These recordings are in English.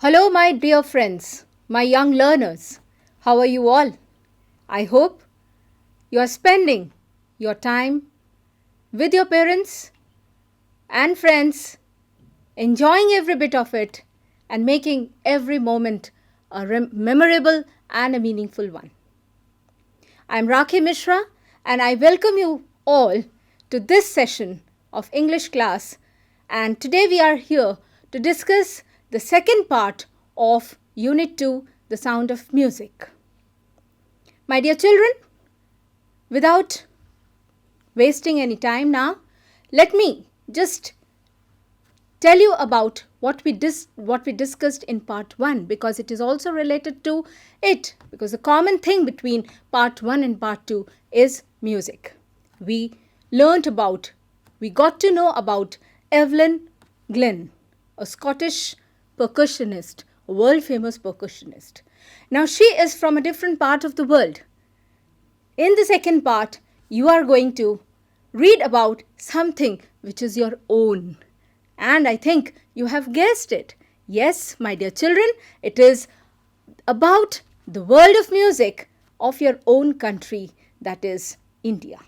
Hello, my dear friends, my young learners. How are you all? I hope you are spending your time with your parents and friends, enjoying every bit of it, and making every moment a memorable and a meaningful one. I am Rakhi Mishra, and I welcome you all to this session of English class. And today we are here to discuss the second part of Unit 2, The Sound of Music. My dear children, without wasting any time now, let me just tell you about what we discussed in part 1, because it is also related to it, because the common thing between part 1 and part 2 is music. We got to know about Evelyn Glyn, a Scottish percussionist, a world famous percussionist. Now she is from a different part of the world. In the second part, you are going to read about something which is your own. And I think you have guessed it. Yes, my dear children, it is about the world of music of your own country, that is India.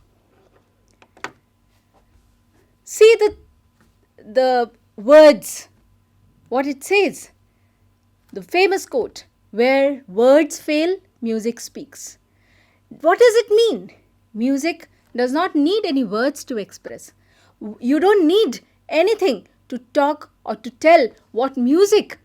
See the words, what it says. The famous quote, where words fail, music speaks. What does it mean? Music does not need any words to express. You don't need anything to talk or to tell what music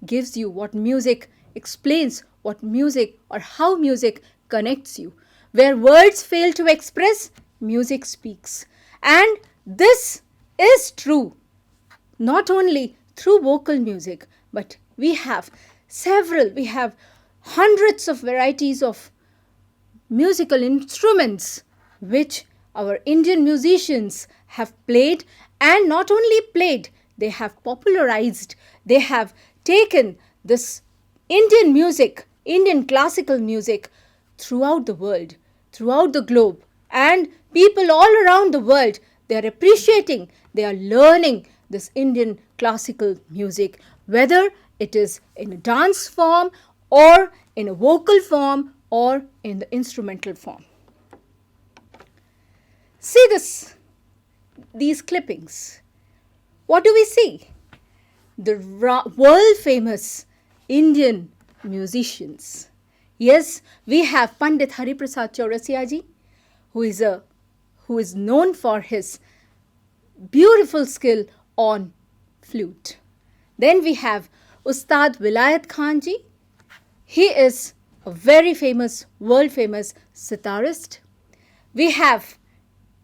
gives you, what music explains, what music or how music connects you. Where words fail to express, music speaks. And this is true not only through vocal music, but we have hundreds of varieties of musical instruments which our Indian musicians have played, and not only played, they have popularized, they have taken this Indian music, Indian classical music throughout the world, throughout the globe, and people all around the world, they are appreciating, they are learning this Indian classical music, whether it is in a dance form or in a vocal form or in the instrumental form. See these clippings. What do we see? The world famous Indian musicians. Yes, we have Pandit Hariprasad Chaurasia ji, who is known for his beautiful skill on flute. Then we have Ustad Vilayat Khan ji. He is a very famous, world famous sitarist. We have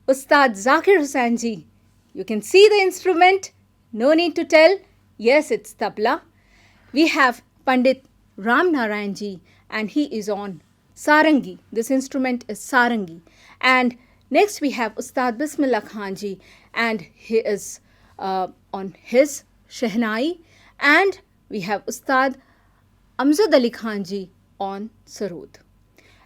Ustad Zakir Hussain ji. You can see the instrument, no need to tell. Yes, it's tabla. We have Pandit Ram Narayan ji, and he is on sarangi. This instrument is sarangi. And next we have Ustad Bismillah Khan ji, and he is on his shehnai. And we have Ustad Amjad Ali Khan ji on sarod.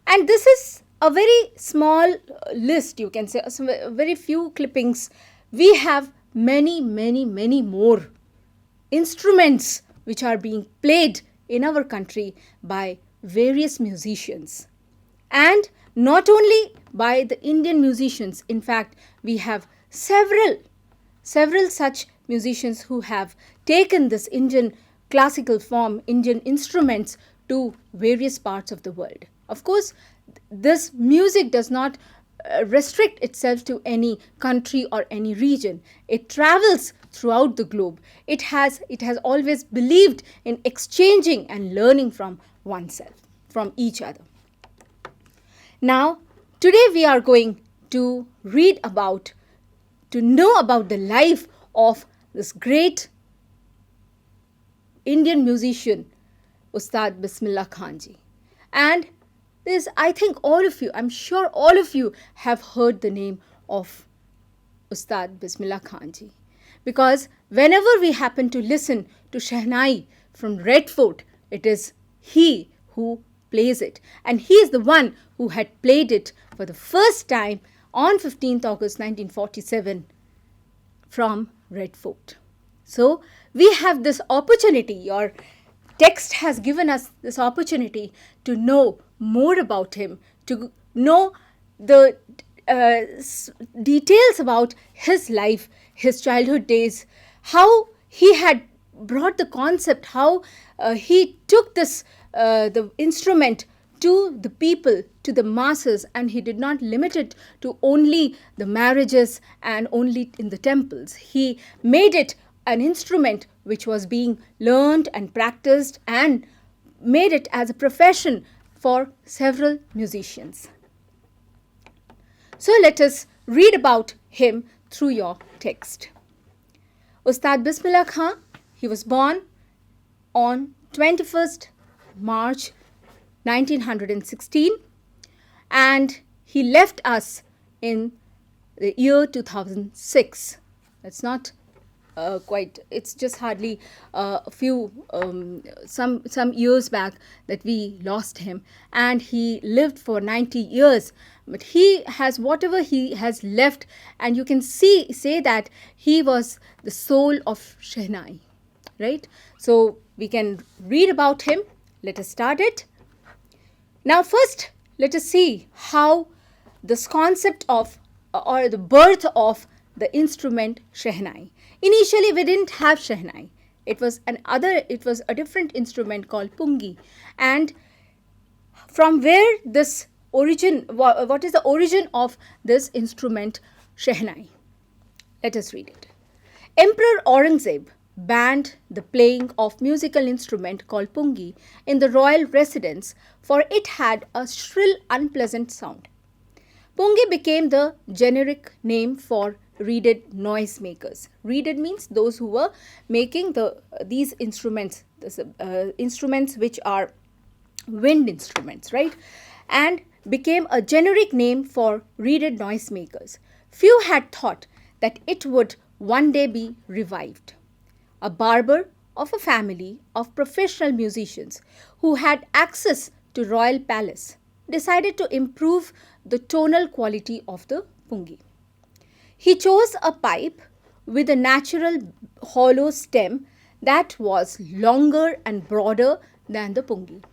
And this is a very small list, you can say, very few clippings. We have many more instruments which are being played in our country by various musicians. And not only by the Indian musicians, in fact, we have several such musicians who have taken this Indian classical form, Indian instruments, to various parts of the world. Of course, this music does not restrict itself to any country or any region. It travels throughout the globe. It has always believed in exchanging and learning from oneself, from each other. Now, today we are going to know about the life of this great Indian musician, Ustad Bismillah Khan ji. And I think I'm sure all of you have heard the name of Ustad Bismillah Khan ji. Because whenever we happen to listen to Shehnai from Red Fort, it is he who plays it. And he is the one who had played it for the first time on 15th August 1947 from Red Fort. So we have this opportunity, your text has given us this opportunity to know more about him, to know the details about his life, his childhood days, how he had brought the concept, how he took this the instrument to the people, to the masses, and he did not limit it to only the marriages and only in the temples. He made it an instrument which was being learned and practiced and made it as a profession for several musicians. So let us read about him through your text. Ustad Bismillah Khan, he was born on 21st March 1916 and he left us in the year 2006. That's not quite, it's just hardly a few, some years back that we lost him, and he lived for 90 years. But he has whatever he has left, and you can say that he was the soul of Shehnai, right? So we can read about him. Let us start it. Now first, let us see how this concept of or the birth of the instrument Shehnai. Initially, we didn't have Shehnai. It was a different instrument called pungi. And from where this origin, what is the origin of this instrument Shehnai? Let us read it. Emperor Aurangzeb banned the playing of musical instrument called pungi in the royal residence, for it had a shrill, unpleasant sound. Pungi became the generic name for reeded noise makers. Reeded means those who were making these instruments, instruments which are wind instruments, right? And became a generic name for reeded noise makers. Few had thought that it would one day be revived. A barber of a family of professional musicians who had access to royal palace decided to improve the tonal quality of the pungi. He chose a pipe with a natural hollow stem that was longer and broader than the pungi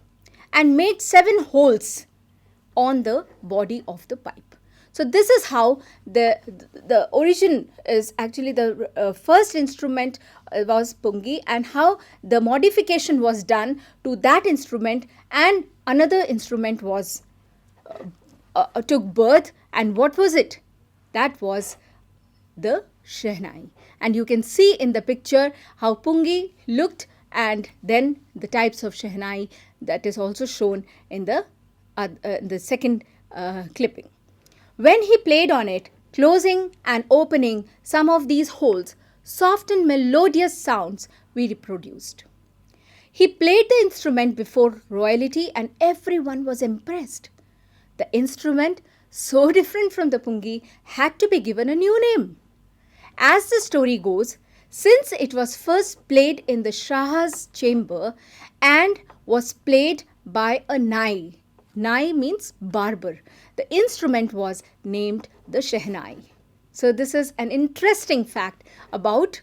and made 7 holes on the body of the pipe. So this is how the origin is. Actually the first instrument was pungi, and how the modification was done to that instrument, and another instrument was took birth. And what was it? That was the Shehnai. And you can see in the picture how pungi looked, and then the types of Shehnai that is also shown in the second clipping. When he played on it, closing and opening some of these holes, soft and melodious sounds we reproduced. He played the instrument before royalty and everyone was impressed. The instrument, so different from the pungi, had to be given a new name. As the story goes, since it was first played in the Shah's chamber and was played by a nai. Nai means barber. The instrument was named the Shehnai. So this is an interesting fact about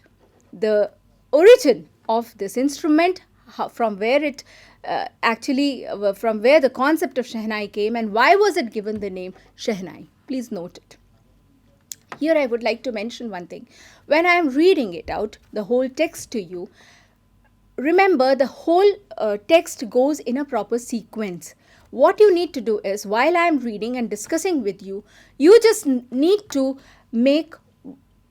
the origin of this instrument, from where it from where the concept of Shehnai came, and why was it given the name Shehnai. Please note it. Here I would like to mention one thing. When I am reading it out, the whole text to you, remember the whole text goes in a proper sequence. What you need to do is, while I am reading and discussing with you, you just need to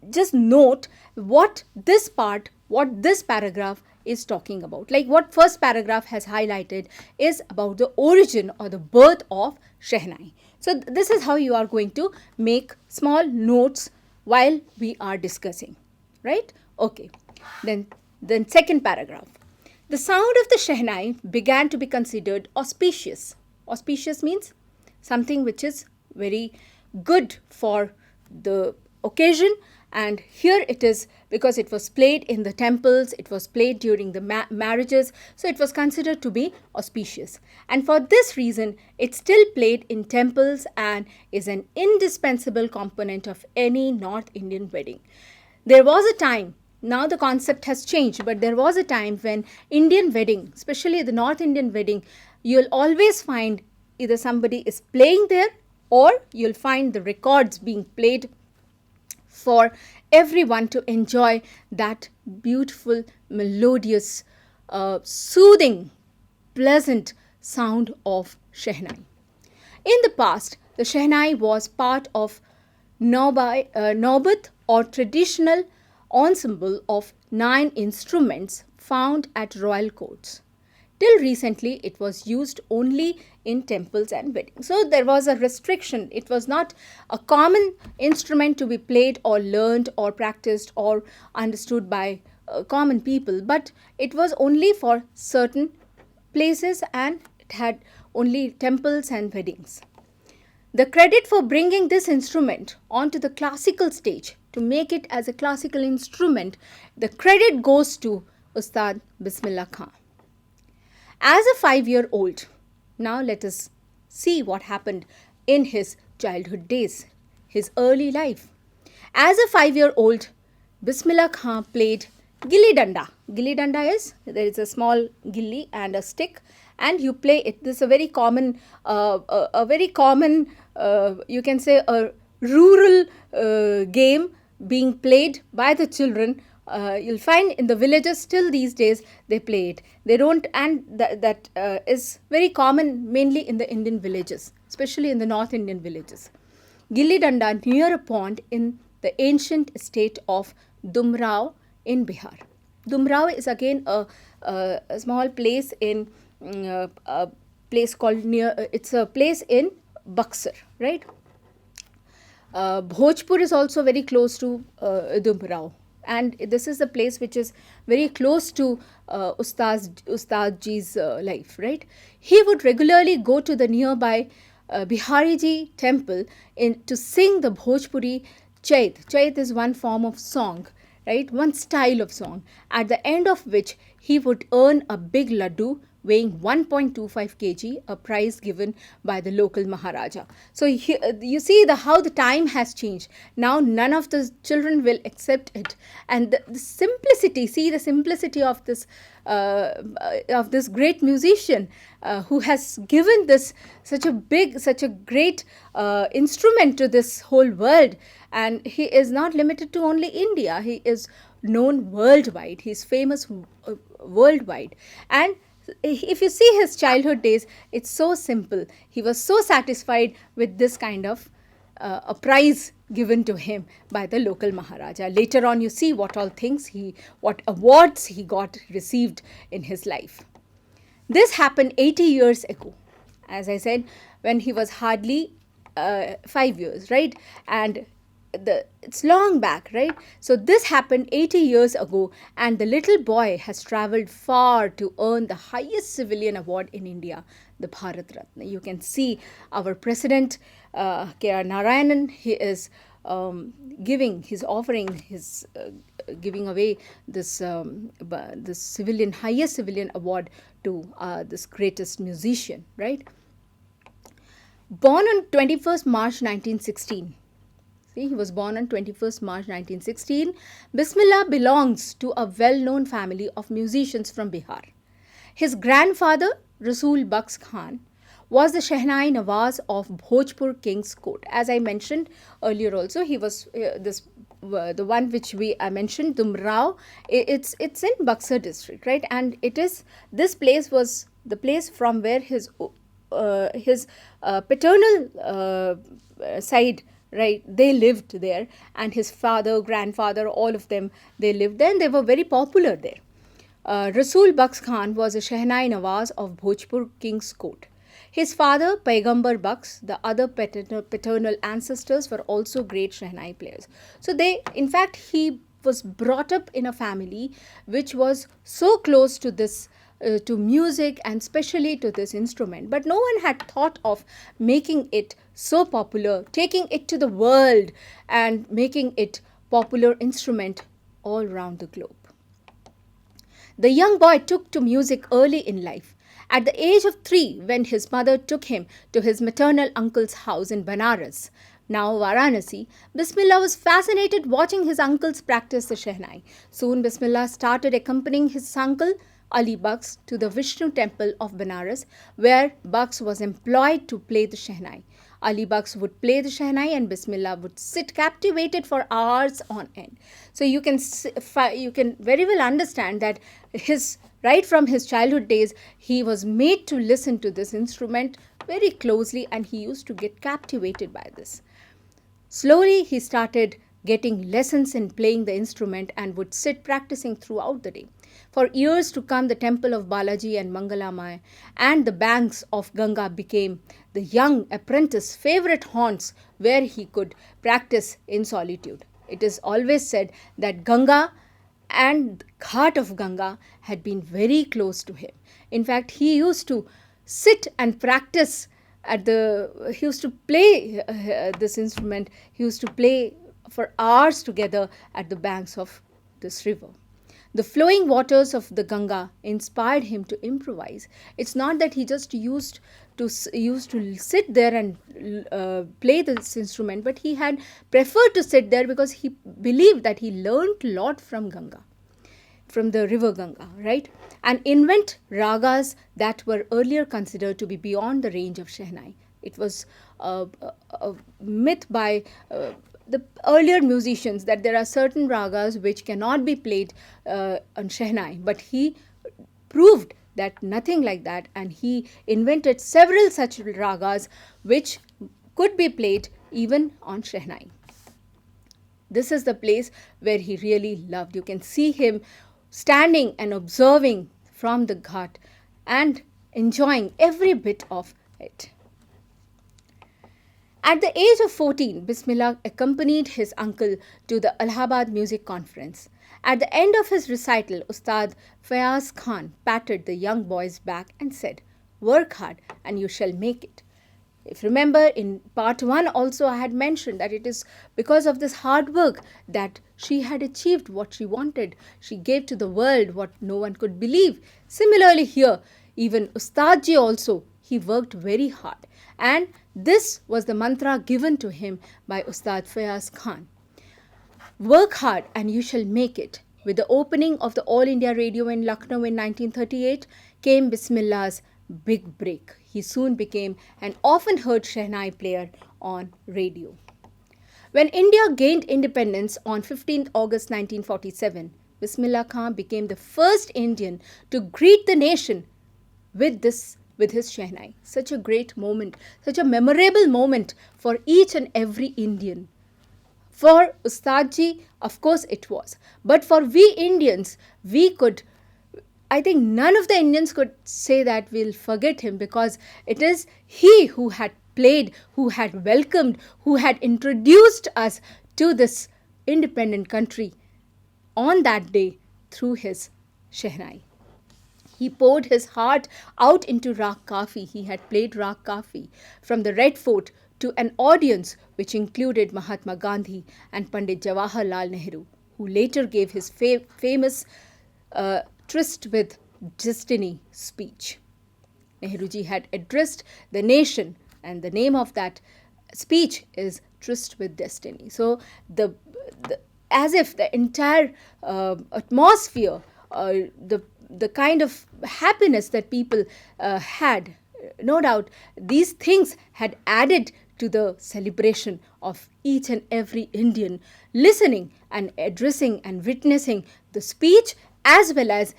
just note what this paragraph is talking about. Like what first paragraph has highlighted is about the origin or the birth of Shehnai. So this is how you are going to make small notes while we are discussing, right? Okay. Then second paragraph. The sound of the Shehnai began to be considered auspicious. Auspicious means something which is very good for the occasion, and here it is because it was played in the temples, it was played during the marriages, so it was considered to be auspicious. And for this reason, it's still played in temples and is an indispensable component of any North Indian wedding. There was a time Now the concept has changed, but there was a time when Indian wedding, especially the North Indian wedding, you'll always find either somebody is playing there or you'll find the records being played for everyone to enjoy that beautiful, melodious, soothing, pleasant sound of Shehnai. In the past, the Shehnai was part of Naubat or traditional ensemble of 9 instruments found at royal courts. Till recently, it was used only in temples and weddings. So there was a restriction. It was not a common instrument to be played or learned or practiced or understood by common people, but it was only for certain places and it had only temples and weddings. The credit for bringing this instrument onto the classical stage to make it as a classical instrument, the credit goes to Ustad Bismillah Khan. As a 5-year-old, now let us see what happened in his childhood days, his early life. As a 5-year-old, Bismillah Khan played gilli danda. Gilli danda is, there is a small gilli and a stick and you play it. This is a very common, you can say a rural game being played by the children. You'll find in the villages still these days they play it. They don't, and that is very common mainly in the Indian villages, especially in the North Indian villages. Gilli danda near a pond in the ancient state of Dumrao in Bihar. Dumrao is again a small place in a place called it's a place in Buxar, right? Bhojpur is also very close to Dumrao. And this is a place which is very close to Ustadji's life, right? He would regularly go to the nearby Bihariji temple to sing the Bhojpuri Chait. Chait is one form of song, right? One style of song, at the end of which he would earn a big laddu weighing 1.25 kg, a prize given by the local Maharaja. So you see how the time has changed. Now none of the children will accept it. And the simplicity, see the simplicity of this great musician who has given this such a great instrument to this whole world. And he is not limited to only India. He is known worldwide. He is famous worldwide. And if you see his childhood days, it's so simple. He was so satisfied with this kind of a prize given to him by the local Maharaja. Later on, you see what awards he received in his life. This happened 80 years ago. As I said, when he was hardly 5 years, right? And it's long back, right? So this happened 80 years ago, and the little boy has traveled far to earn the highest civilian award in India, the Bharat Ratna. You can see our president, K.R. Narayanan, he is giving away this highest civilian award to this greatest musician, right? Born on 21st March 1916. See, he was born on 21st March 1916. Bismillah belongs to a well-known family of musicians from Bihar. His grandfather, Rasul Baks Khan, was the Shehnai Nawaz of Bhojpur King's Court. As I mentioned earlier also, he was the one which I mentioned, Dumrao. It's in Buxar district, right? And this place was the place from where his paternal side, right, they lived there, and his father, grandfather, all of them, they lived there, and they were very popular there. Rasul Baks Khan was a Shehnai Nawaz of Bhojpur King's Court. His father, Paigambar Baks, the other paternal ancestors were also great Shehnai players. So he was brought up in a family which was so close to this to music and especially to this instrument. But no one had thought of making it so popular, taking it to the world and making it popular instrument all around the globe. The young boy took to music early in life. At the age of 3, when his mother took him to his maternal uncle's house in Banaras, now Varanasi, Bismillah was fascinated watching his uncles practice the Shehnai. Soon Bismillah started accompanying his uncle Ali Baksh to the Vishnu temple of Benares, where Baksh was employed to play the Shehnai. Ali Baksh would play the Shehnai and Bismillah would sit captivated for hours on end. So you can very well understand that right from his childhood days, he was made to listen to this instrument very closely and he used to get captivated by this. Slowly, he started getting lessons in playing the instrument and would sit practicing throughout the day. For years to come, the temple of Balaji and Mangalamaya and the banks of Ganga became the young apprentice's favorite haunts where he could practice in solitude. It is always said that Ganga and the ghat of Ganga had been very close to him. In fact, he used to sit and practice he used to play this instrument. He used to play for hours together at the banks of this river. The flowing waters of the Ganga inspired him to improvise. It's not that he just used to sit there and play this instrument, but he had preferred to sit there because he believed that he learned a lot from Ganga, from the river Ganga, right? And invent ragas that were earlier considered to be beyond the range of Shehnai. It was a myth by the earlier musicians that there are certain ragas which cannot be played on Shehnai, but he proved that nothing like that, and he invented several such ragas which could be played even on Shehnai. This is the place where he really loved. You can see him standing and observing from the ghat and enjoying every bit of it. At the age of 14, Bismillah accompanied his uncle to the Allahabad Music Conference. At the end of his recital, Ustad Fayaz Khan patted the young boy's back and said, "Work hard and you shall make it." If remember, in part 1 also I had mentioned that it is because of this hard work that she had achieved what she wanted. She gave to the world what no one could believe. Similarly here, even Ustadji also, he worked very hard. And this was the mantra given to him by Ustad Fayaz Khan. Work hard and you shall make it. With the opening of the All India Radio in Lucknow in 1938 came Bismillah's big break. He soon became an often heard Shehnai player on radio. When India gained independence on 15th August 1947, Bismillah Khan became the first Indian to greet the nation with his Shehnai. Such a great moment, such a memorable moment for each and every Indian. For Ustadji, of course it was. But for we Indians, I think none of the Indians could say that we'll forget him, because it is he who had played, who had welcomed, who had introduced us to this independent country on that day through his Shehnai. He poured his heart out into Raag Kafi. He had played Raag Kafi from the Red Fort to an audience which included Mahatma Gandhi and Pandit Jawaharlal Nehru, who later gave his famous Tryst with Destiny speech. Nehruji had addressed the nation, and the name of that speech is Tryst with Destiny. So as if the entire atmosphere, the kind of happiness that people had, no doubt these things had added to the celebration of each and every Indian listening and addressing and witnessing the speech as well as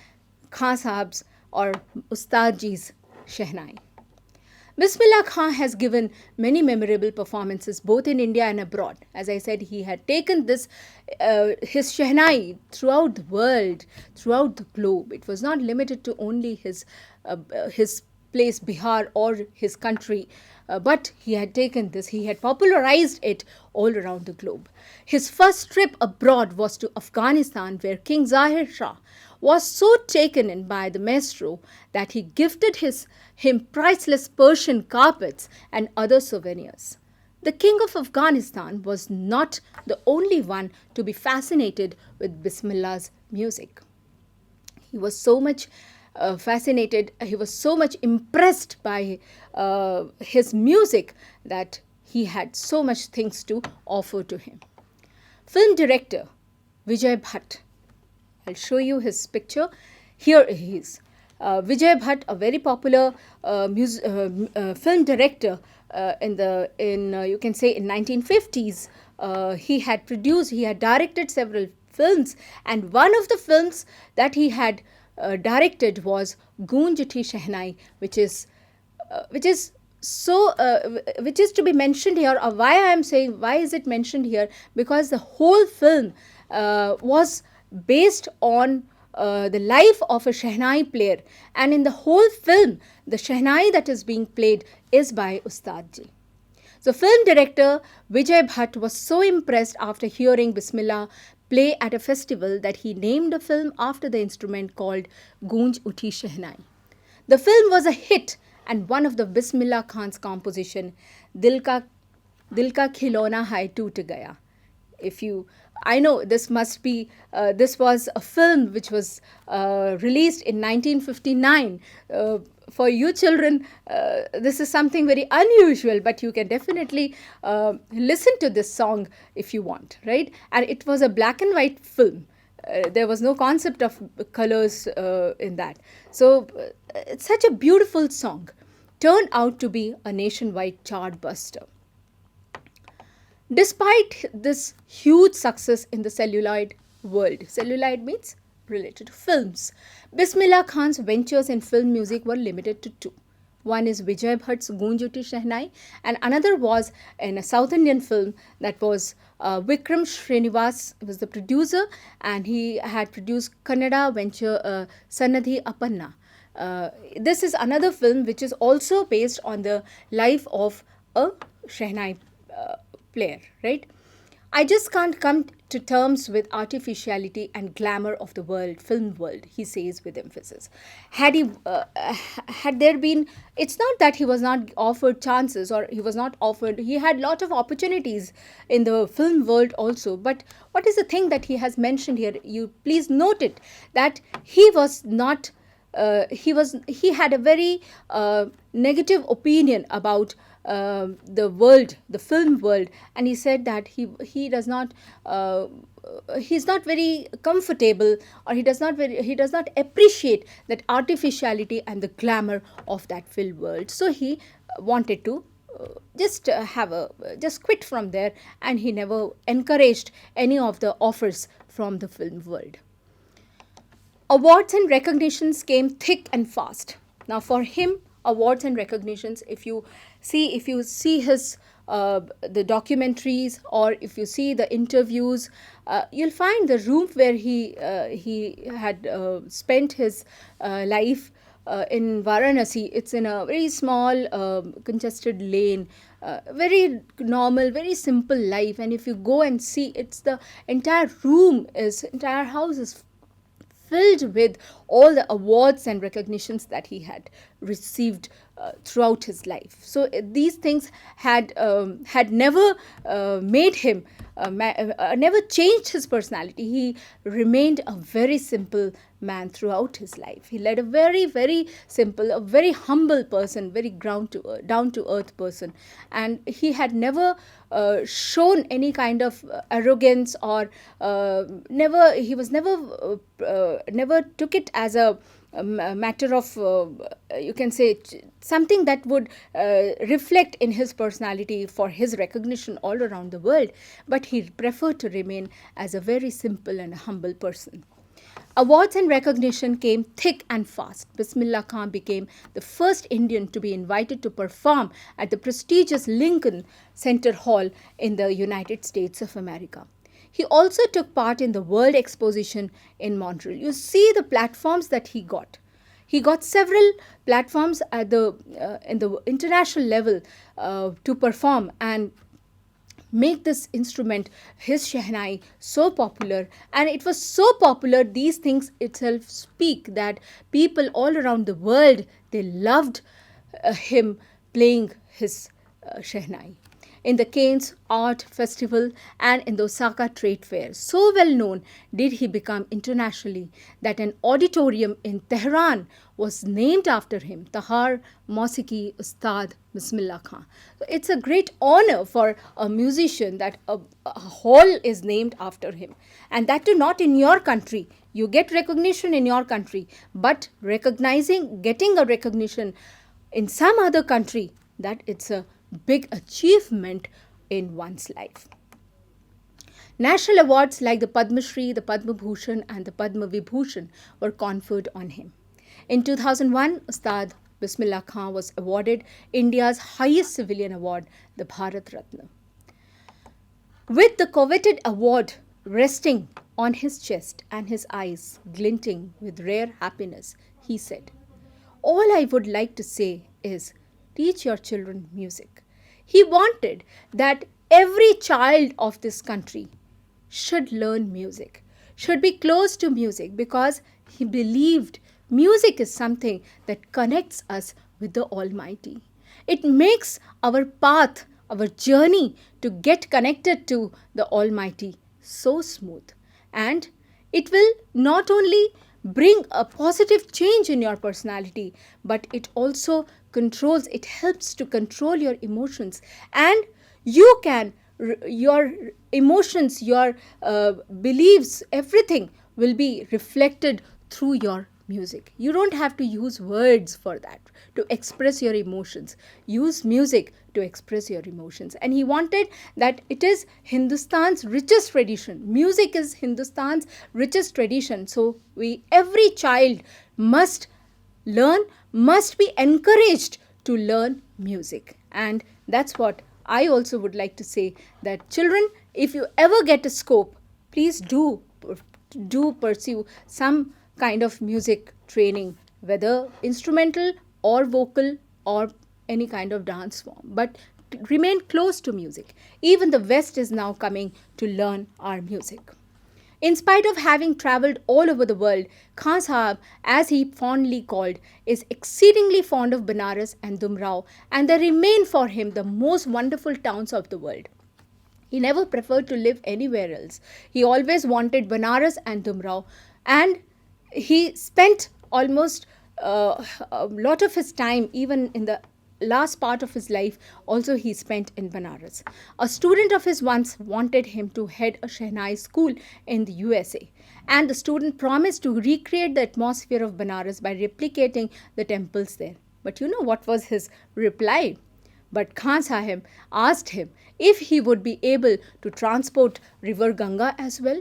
Khan Sahab's or Ustadji's Shehnai. Bismillah Khan has given many memorable performances both in India and abroad. As I said, he had taken his Shehnai throughout the world, throughout the globe. It was not limited to only his place Bihar or his country, but he had taken this, he had popularized it all around the globe. His first trip abroad was to Afghanistan, where King Zahir Shah was so taken in by the maestro that he gifted him priceless Persian carpets and other souvenirs. The King of Afghanistan was not the only one to be fascinated with Bismillah's music. He was so much fascinated, he was so much impressed by his music that he had so much things to offer to him. Film director Vijay Bhatt. I'll show you his picture. Here he is. Vijay Bhatt, a very popular film director in you can say in 1950s. He had directed several films, and one of the films that he had directed was Goonj Uthi Shehnai, which is so which is to be mentioned here, or why I am saying why is it mentioned here, because the whole film was based on the life of a Shehnai player, and in the whole film the Shehnai that is being played is by Ustad ji. So film director Vijay Bhatt was so impressed after hearing Bismillah play at a festival that he named a film after the instrument called Goonj Uthi Shehnai. The film was a hit, and one of the Bismillah Khan's composition, Dil Ka Khilona Hai Toot Gaya. I know this this was a film which was released in 1959. For you children, this is something very unusual, but you can definitely listen to this song if you want, right? And it was a black and white film. There was no concept of colors in that. So it's such a beautiful song. Turned out to be a nationwide chart buster. Despite this huge success in the celluloid world, celluloid means related to films, Bismillah Khan's ventures in film music were limited to two. One is Vijay Bhatt's Goonj Uthi Shehnai, and another was in a South Indian film that was Vikram Srinivas was the producer, and he had produced Kannada venture Sannadhi Appanna. This is another film which is also based on the life of a Shehnai player, right? I just can't come to terms with artificiality and glamour of the film world, he says with emphasis. Had there been, it's not that he was not offered chances or he had lot of opportunities in the film world also, but what is the thing that he has mentioned here? You please note it, that he was not, he had a very negative opinion about the world, the film world, and he said that he does not he's not very comfortable, or he does not appreciate that artificiality and the glamour of that film world. So he wanted to just quit from there, and he never encouraged any of the offers from the film world. Awards and recognitions came thick and fast. Now for him, awards and recognitions, if you see his the documentaries, or if you see the interviews, you'll find the room where he had spent his life in Varanasi. It's in a very small congested lane, very normal, very simple life, and if you go and see, it's the entire house is filled with all the awards and recognitions that he had received throughout his life. So these things had never made him, never changed his personality. He remained a very simple man throughout his life. He led a very, very simple, a very humble person, very down to earth person, and he had never shown any kind of arrogance, or never took it as a matter of you can say something that would reflect in his personality for his recognition all around the world, but he preferred to remain as a very simple and humble person. Awards and recognition came thick and fast. Bismillah Khan became the first Indian to be invited to perform at the prestigious Lincoln Center Hall in the United States of America. He also took part in the World Exposition in Montreal. You see the platforms that he got. He got several platforms at in the international level to perform and make this instrument, his Shehnai, so popular. And it was so popular, these things itself speak that people all around the world, they loved him playing his Shehnai. in the Cannes Art Festival and in the Osaka Trade Fair. So well known did he become internationally that an auditorium in Tehran was named after him, Tahar Mosiki Ustad Bismillah Khan. So it's a great honor for a musician that a hall is named after him. And that too not in your country. You get recognition in your country, but getting a recognition in some other country, that it's a big achievement in one's life. National awards like the Padma Shri, the Padma Bhushan and the Padma Vibhushan were conferred on him. In 2001, Ustad Bismillah Khan was awarded India's highest civilian award, the Bharat Ratna. With the coveted award resting on his chest and his eyes glinting with rare happiness, he said, "All I would like to say is, teach your children music." He wanted that every child of this country should learn music, should be close to music, because he believed music is something that connects us with the Almighty. It makes our path, our journey to get connected to the Almighty so smooth. And it will not only bring a positive change in your personality, but it also it helps to control your emotions. And you can, your emotions, your beliefs, everything will be reflected through your music. You don't have to use words for that to express your emotions. Use music to express your emotions. And he wanted that it is Hindustan's richest tradition. Music is Hindustan's richest tradition. So every child must learn, must be encouraged to learn music. And that's what I also would like to say, that children, if you ever get a scope, please do pursue some kind of music training, whether instrumental or vocal or any kind of dance form, but remain close to music. Even the West is now coming to learn our music. In spite of having travelled all over the world, Khan Sahab, as he fondly called, is exceedingly fond of Banaras and Dumrao, and they remain for him the most wonderful towns of the world. He never preferred to live anywhere else. He always wanted Banaras and Dumrao, and he spent almost a lot of his time, even in the last part of his life, also he spent in Banaras. A student of his once wanted him to head a Shehnai school in the USA, and the student promised to recreate the atmosphere of Banaras by replicating the temples there. But you know what was his reply? But Khan Sahib asked him if he would be able to transport river Ganga as well.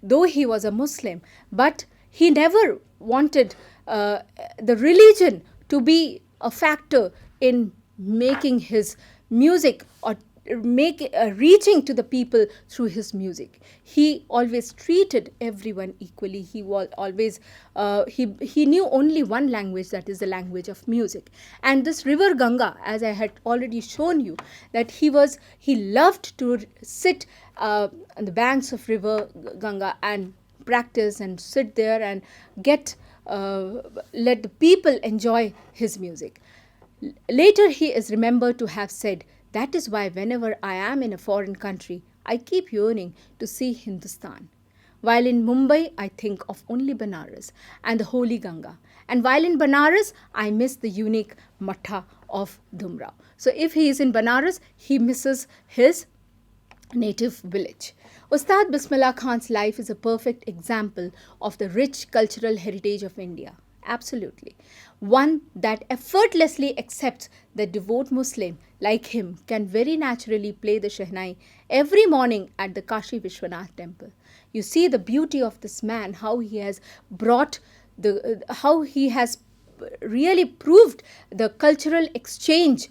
Though he was a Muslim, but he never wanted the religion to be a factor in making his music or reaching to the people through his music. He always treated everyone equally. He was always he knew only one language, that is the language of music. And this river Ganga, as I had already shown you, that he loved to sit on the banks of river Ganga and practice and sit there and let the people enjoy his music. Later he is remembered to have said, "That is why whenever I am in a foreign country, I keep yearning to see Hindustan. While in Mumbai, I think of only Banaras and the holy Ganga. And while in Banaras, I miss the unique Matha of Dumrao." So if he is in Banaras, he misses his native village. Ustad Bismillah Khan's life is a perfect example of the rich cultural heritage of India. Absolutely. One that effortlessly accepts that devout Muslim like him can very naturally play the Shehnai every morning at the Kashi Vishwanath temple. You see the beauty of this man, how he has really proved the cultural exchange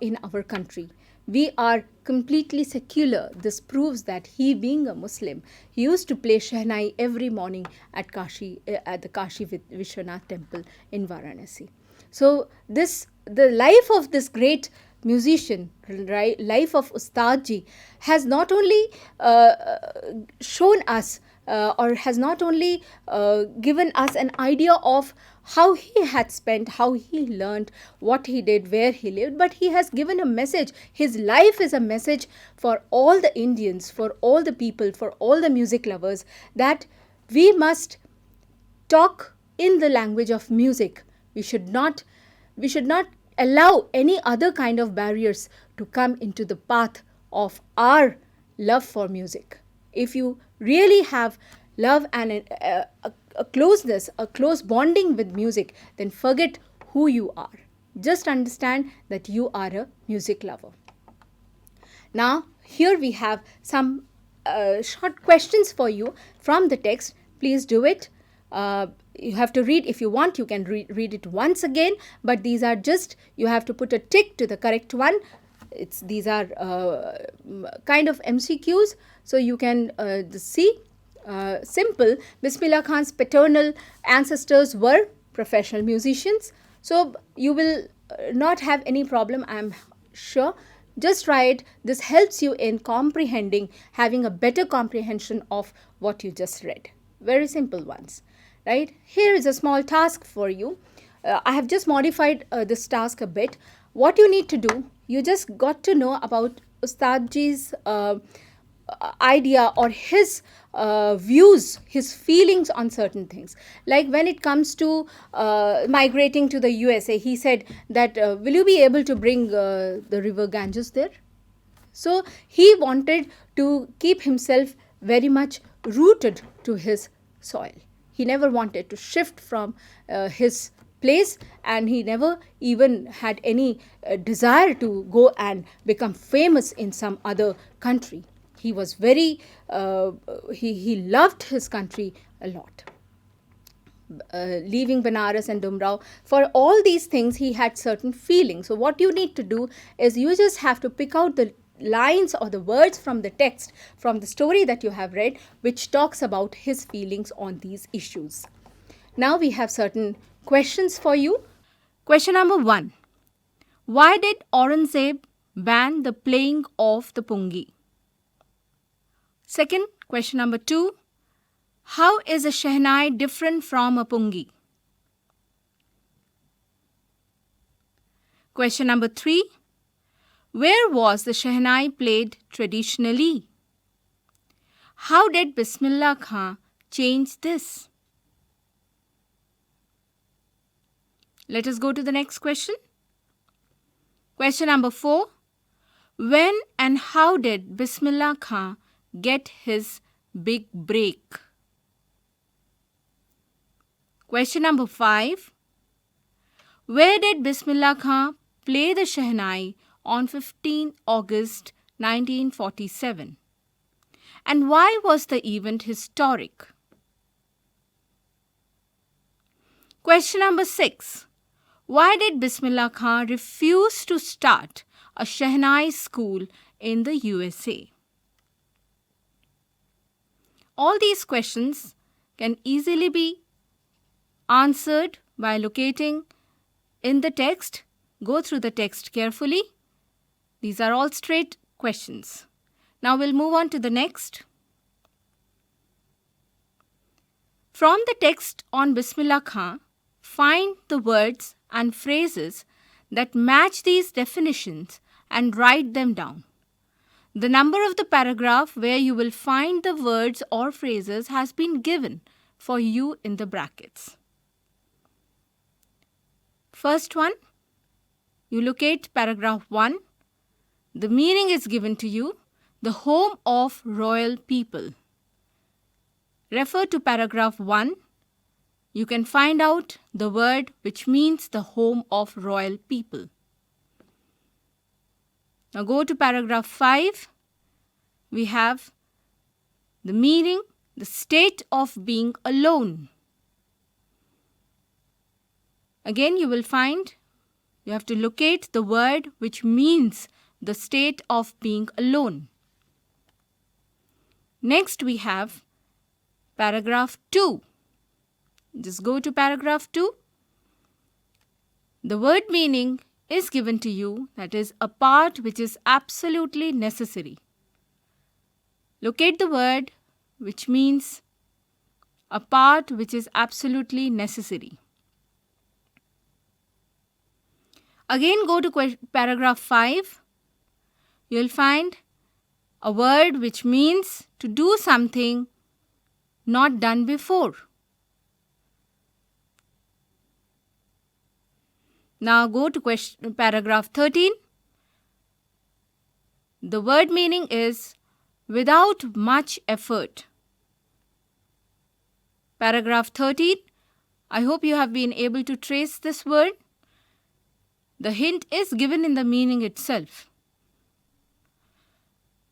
in our country. We are completely secular. This proves that he, being a Muslim, he used to play Shehnai every morning at the Kashi Vishwanath temple in Varanasi. So the life of this great musician, right, life of Ustadji, has not only shown us or has not only given us an idea of how he had spent, how he learned, what he did, where he lived, but he has given a message. His life is a message for all the Indians, for all the people, for all the music lovers, that we must talk in the language of music. We should not allow any other kind of barriers to come into the path of our love for music. If you really have love and a closeness, a close bonding with music, then forget who you are. Just understand that you are a music lover. Now, here we have some short questions for you from the text. Please do it. You have to read. If you want, you can read it once again, but these are just, you have to put a tick to the correct one. These are kind of MCQs, so you can see. Simple. Bismillah Khan's paternal ancestors were professional musicians, so you will not have any problem, I am sure. Just try it. This helps you in comprehending, having a better comprehension of what you just read. Very simple ones, right? Here is a small task for you. I have just modified this task a bit. What you need to do, you just got to know about Ustadji's idea or his views, his feelings on certain things. Like when it comes to migrating to the USA, he said that will you be able to bring the river Ganges there? So he wanted to keep himself very much rooted to his soil. He never wanted to shift from his place, and he never even had any desire to go and become famous in some other country. He was very, he loved his country a lot. Leaving Banaras and Dumrao, for all these things he had certain feelings. So what you need to do is you just have to pick out the lines or the words from the text, from the story that you have read, which talks about his feelings on these issues. Now we have certain questions for you. Question number 1. Why did Aurangzeb ban the playing of the pungi? Second, question number 2. How is a shehnai different from a pungi? Question number 3. Where was the shehnai played traditionally? How did Bismillah Khan change this? Let us go to the next question. Question number 4. When and how did Bismillah Khan get his big break? Question number 5. Where did Bismillah Khan play the shehnai on 15 August 1947? And why was the event historic? Question number 6. Why did Bismillah Khan refuse to start a shehnai school in the USA? All these questions can easily be answered by locating in the text. Go through the text carefully. These are all straight questions. Now we'll move on to the next. From the text on Bismillah Khan, find the words and phrases that match these definitions and write them down. The number of the paragraph where you will find the words or phrases has been given for you in the brackets. First one, you locate paragraph 1. The meaning is given to you, the home of royal people. Refer to paragraph 1. You can find out the word which means the home of royal people. Now go to paragraph 5. We have the meaning, the state of being alone. Again, you will find, you have to locate the word which means the state of being alone. Next, we have paragraph 2. Just go to paragraph 2. The word meaning is given to you, that is a part which is absolutely necessary. Locate the word which means a part which is absolutely necessary. Again, go to paragraph 5. You'll find a word which means to do something not done before. Now go to paragraph 13. The word meaning is without much effort. Paragraph 13. I hope you have been able to trace this word. The hint is given in the meaning itself.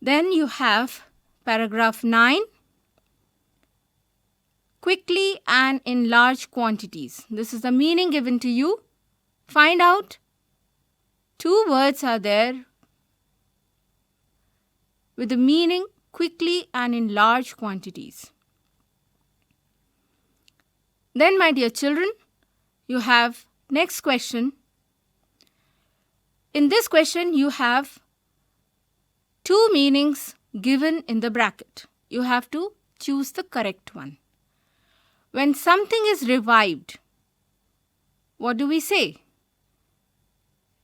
Then you have paragraph 9. Quickly and in large quantities. This is the meaning given to you. Find out. 2 words are there with the meaning quickly and in large quantities. Then, my dear children, you have next question. In this question, you have 2 meanings given in the bracket. You have to choose the correct one. When something is revived, what do we say?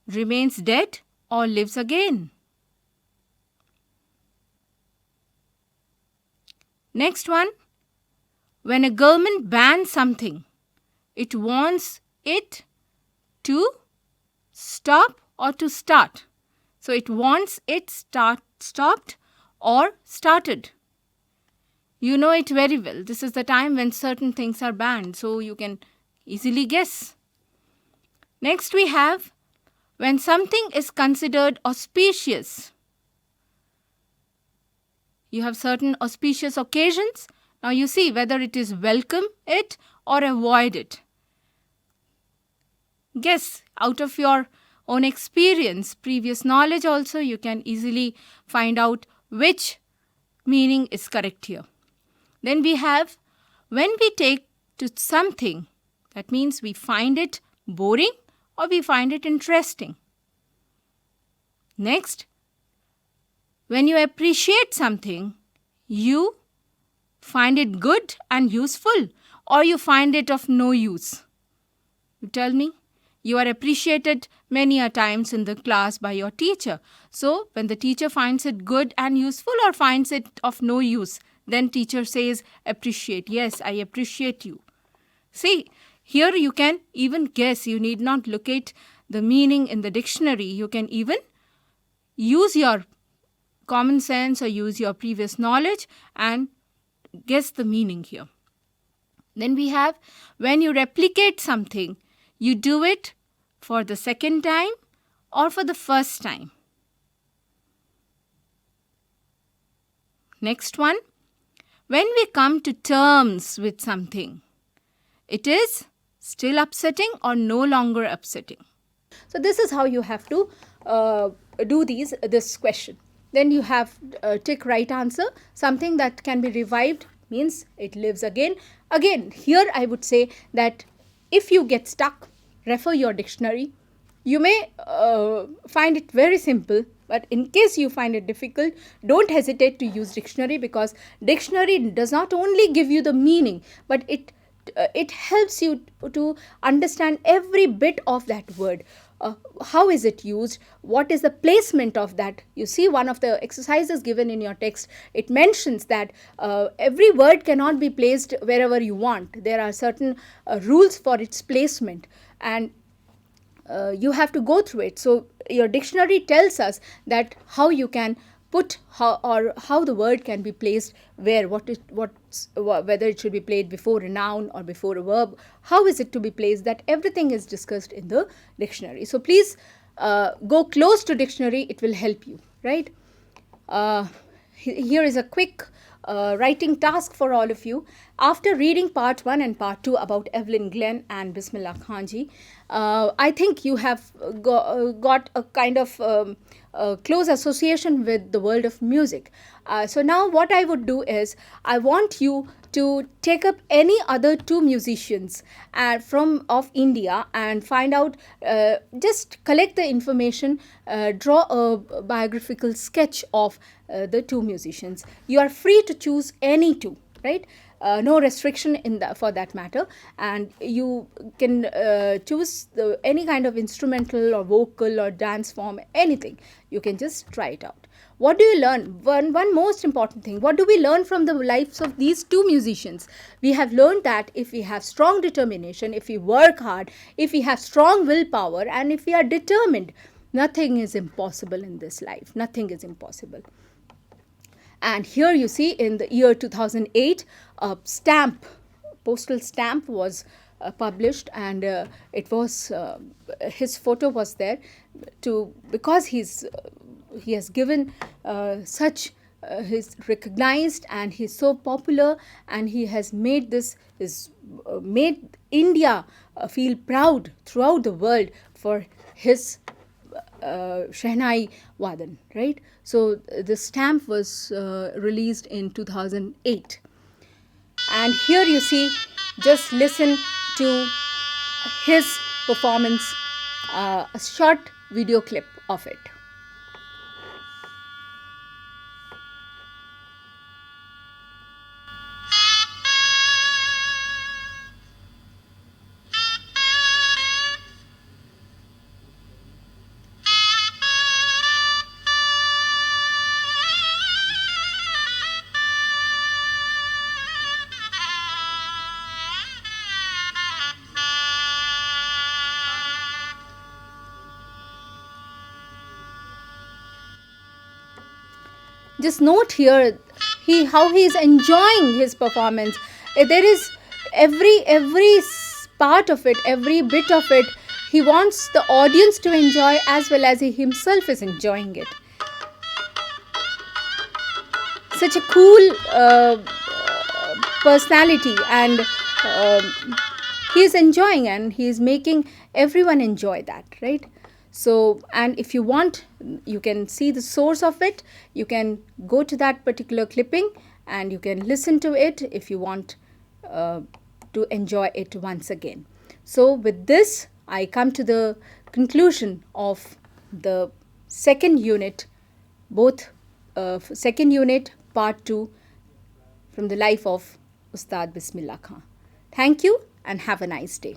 Remains dead or lives again? Next one. When a government bans something, it wants it to stop or to start. So it wants it stopped or started. You know it very well. This is the time when certain things are banned, so you can easily guess. Next we have when something is considered auspicious. You have certain auspicious occasions. Now you see whether it is welcome it or avoid it. Guess out of your own experience, previous knowledge also, you can easily find out which meaning is correct here. Then we have when we take to something, that means we find it boring or we find it interesting. Next, when you appreciate something, you find it good and useful or you find it of no use. You tell me. You are appreciated many a times in the class by your teacher. So, when the teacher finds it good and useful or finds it of no use, then teacher says appreciate. Yes, I appreciate you. See, here you can even guess. You need not locate the meaning in the dictionary. You can even use your common sense or use your previous knowledge and guess the meaning here. Then we have when you replicate something, you do it for the second time or for the first time. Next one, when we come to terms with something, it is still upsetting or no longer upsetting. So this is how you have to do this question. Then you have tick right answer. Something that can be revived means it lives again. Again, here I would say that if you get stuck, refer your dictionary. You may find it very simple, but in case you find it difficult, don't hesitate to use dictionary, because dictionary does not only give you the meaning, but it helps you to understand every bit of that word. How is it used? What is the placement of that? You see, one of the exercises given in your text, it mentions that every word cannot be placed wherever you want. There are certain rules for its placement, and you have to go through it. So your dictionary tells us that how you can put how the word can be placed where, whether it should be placed before a noun or before a verb, how is it to be placed, that everything is discussed in the dictionary. So please go close to dictionary, it will help you, right? Here is a quick writing task for all of you. After reading part 1 and part 2 about Evelyn Glenn and Bismillah Khanji, I think you have got a kind of close association with the world of music. So now what I would do is, I want you to take up any other 2 musicians of India and find out, just collect the information, draw a biographical sketch of the 2 musicians. You are free to choose any 2, right? no restriction in for that matter, and you can choose any kind of instrumental or vocal or dance form, anything. You can just try it out. What do you learn? One most important thing. What do we learn from the lives of these two musicians? We have learned that if we have strong determination, if we work hard, if we have strong willpower, and if we are determined, nothing is impossible in this life. Nothing is impossible. And here you see in the year 2008, a postal stamp was published, and it was his photo was there because he has given he's recognized, and he's so popular, and he has made made India feel proud throughout the world for his Shehnai Wadan, right? So the stamp was released in 2008. And here you see, just listen to his performance, a short video clip of it. Just note here how he is enjoying his performance. There is every part of it, every bit of it, he wants the audience to enjoy as well as he himself is enjoying it. Such a cool personality, and he is enjoying, and he is making everyone enjoy that, right? So, and if you want, you can see the source of it. You can go to that particular clipping and you can listen to it if you want to enjoy it once again. So with this, I come to the conclusion of the second unit, second unit, part 2, from the life of Ustad Bismillah Khan. Thank you and have a nice day.